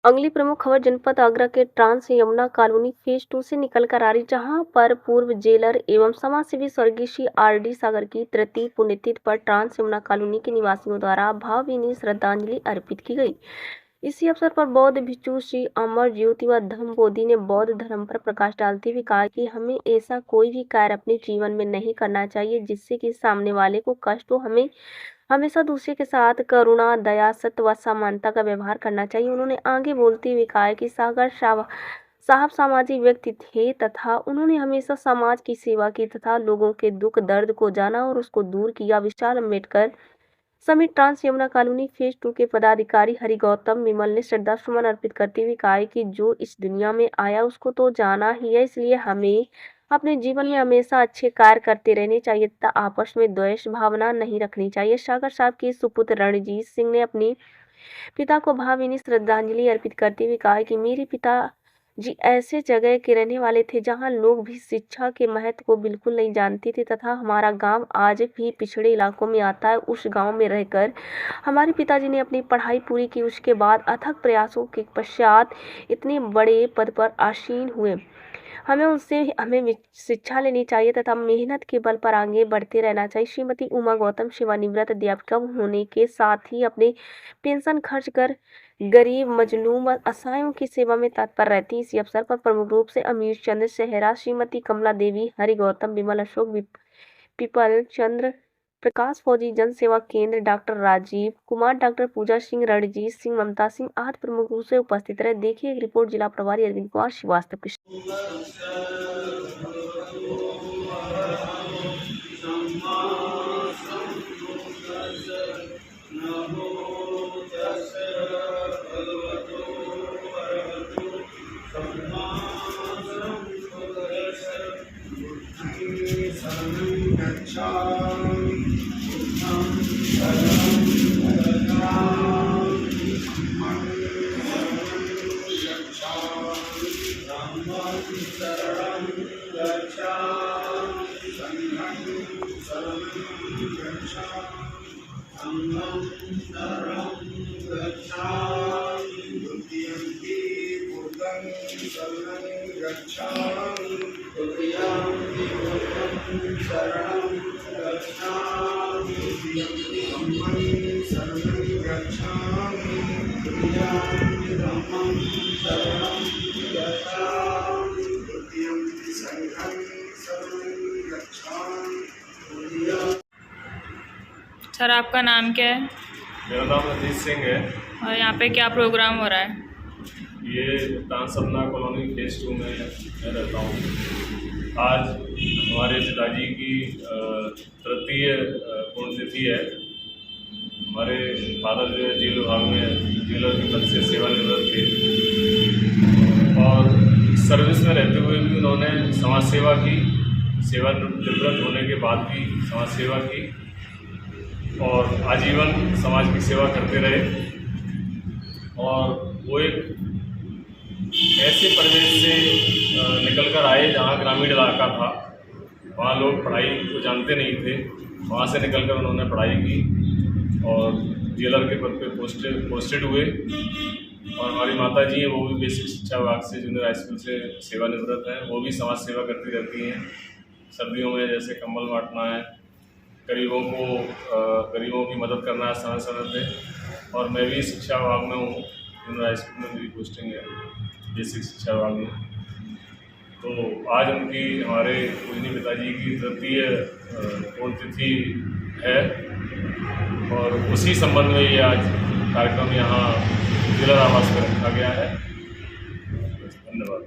अगली प्रमुख खबर जनपद आगरा के ट्रांस यमुना कॉलोनी फेज 2 से निकलकर आ रही, जहां पर पूर्व जेलर एवं समाजसेवी स्वर्गीय श्री आर.डी. सागर की तृतीय पुण्यतिथि पर ट्रांस यमुना कॉलोनी के निवासियों द्वारा भावभीनी श्रद्धांजलि अर्पित की गई। इसी अवसर पर बौद्ध भिक्षु श्री अमर ज्योति व धम्म बोधि ने बौद्ध धर्म पर प्रकाश डालते हुए कहा कि हमें ऐसा कोई भी कार्य अपने जीवन में नहीं करना चाहिए जिससे कि सामने वाले को कष्ट हो। हमें हमेशा दूसरे के साथ करुणा, दया, सत्य व समानता का व्यवहार करना चाहिए। उन्होंने आगे बोलते हुए कहा कि सागर साहब सामाजिक व्यक्ति थे तथा उन्होंने हमेशा समाज की सेवा की तथा लोगों के दुख दर्द को जाना और उसको दूर किया। विशाल अम्बेडकर समिट ट्रांस यमुना कॉलोनी फेज 2 के पदाधिकारी हरि गौतम विमल ने श्रद्धा सुमन अर्पित करते हुए कहा कि जो इस दुनिया में आया उसको तो जाना ही है, इसलिए हमें अपने जीवन में हमेशा अच्छे कार्य करते रहने चाहिए तथा आपस में द्वेष भावना नहीं रखनी चाहिए। सागर साहब के सुपुत्र रणजीत सिंह ने अपने पिता को भावभीनी श्रद्धांजलि अर्पित करते हुए कहा कि मेरे पिता जी ऐसे जगह के रहने वाले थे जहां लोग भी शिक्षा के महत्व को बिल्कुल नहीं जानते थे तथा हमारा गांव आज भी पिछड़े इलाकों में आता है। उस गांव में रहकर हमारे पिताजी ने अपनी पढ़ाई पूरी की। उसके बाद अथक प्रयासों के पश्चात इतने बड़े पद पर आसीन हुए। हमें शिक्षा लेनी चाहिए तथा मेहनत के बल पर आगे बढ़ते रहना चाहिए। श्रीमती उमा गौतम सेवानिवृत्त अध्यापिका होने के साथ ही अपने पेंशन खर्च कर गरीब, मजलूम व असहायों की सेवा में तत्पर रहती। इसी अवसर पर प्रमुख रूप से अमीर चंद्र सेहरा, श्रीमती कमला देवी, हरि गौतम विमल, अशोक पिपल चंद्र, प्रकाश फौजी, जन सेवा केंद्र, डॉक्टर राजीव कुमार, डॉक्टर पूजा सिंह, रणजीत सिंह, ममता सिंह आदि प्रमुख रूप से उपस्थित रहे। देखिए एक रिपोर्ट जिला प्रभारी अरविंद कुमार श्रीवास्तव की। सर आपका नाम क्या है? मेरा नाम रणजीत सिंह है और यहाँ पे क्या प्रोग्राम हो रहा है? ये ट्रांस यमुना कॉलोनी फेज 2 में मैं रहता हूँ। आज हमारे पिताजी की तृतीय पुण्यतिथि है। हमारे फादर जो है जेल विभाग में जेलर के पद से सेवानिवृत्त थे और सर्विस में रहते हुए भी उन्होंने समाज सेवा की। सेवानिवृत्त होने के बाद भी समाज सेवा की और आजीवन समाज की सेवा करते रहे। और वो एक ऐसे परिवेश से निकल कर आए जहाँ ग्रामीण इलाका था, वहाँ लोग पढ़ाई को जानते नहीं थे। वहाँ से निकल कर उन्होंने पढ़ाई की और जेलर के पद पे पोस्टेड हुए। और हमारी माता जी हैं, वो भी बेसिक शिक्षा विभाग से जूनियर हाई स्कूल से सेवानिवृत्त हैं। वो भी समाज सेवा करती रहती हैं। सर्दियों में जैसे कंबल बांटना है, गरीबों की मदद करना है समय समय पे। और मैं भी शिक्षा विभाग में हूँ, जूनियर हाई स्कूल में मेरी पोस्टिंग है बेसिक शिक्षा विभाग में। तो आज हमारे पूजनीय पिताजी की तृतीय पुण्यतिथि है और उसी संबंध में ये आज कार्यक्रम यहाँ जिला आवास में रखा गया है। धन्यवाद।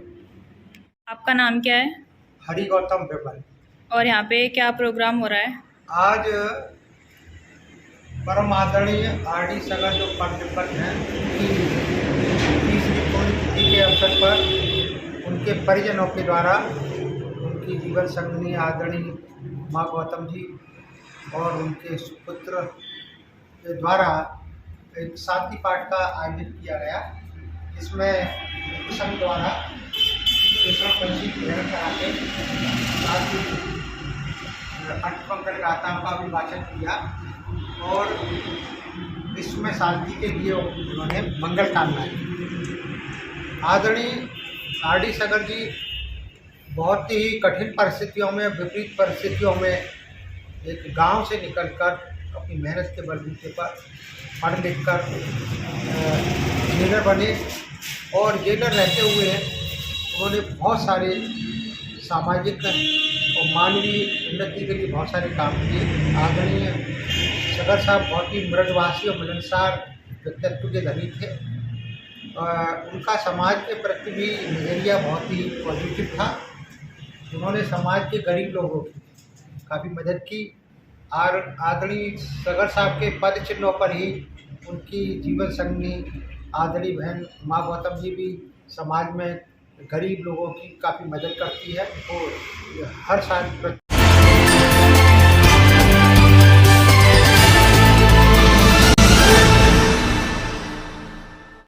आपका नाम क्या है? हरि गौतम विमल। और यहाँ पे क्या प्रोग्राम हो रहा है? आज परम आदरणीय आर.डी. सागर जो पाठ्यपद हैं उनकी तीसरी पुण्यतिथि के अवसर पर उनके परिजनों के द्वारा उनकी जीवन संगिनी आदरणीय माँ गौतम जी और उनके सुपुत्र के द्वारा एक शांति पाठ का आयोजन किया गया, जिसमें संघ द्वारा पंछी ग्रहण कराते साथ ही अष्टपंकर गाथाओं का भी वाचन किया और विश्व में शांति के लिए उन्होंने मंगल कामनाएं की। आदरणीय आर.डी. सगर जी बहुत ही कठिन परिस्थितियों में, विपरीत परिस्थितियों में एक गांव से निकलकर अपनी मेहनत के बलबूते पर पढ़ लिख कर जेलर बने और जेलर रहते हुए उन्होंने बहुत सारे सामाजिक और मानवीय उन्नति के लिए बहुत सारे काम किए। आदरणीय सगर साहब बहुत ही मृदभाषी और मिलनसार व्यक्तित्व के धनी थे। उनका समाज के प्रति भी नज़रिया बहुत ही पॉजिटिव था। उन्होंने समाज के गरीब लोगों की काफ़ी मदद की और आदरणीय सगर साहब के पद चिन्हों पर ही उनकी जीवन संगनी आदरणीय बहन माँ गौतम जी भी समाज में गरीब लोगों की काफ़ी मदद करती है और हर साल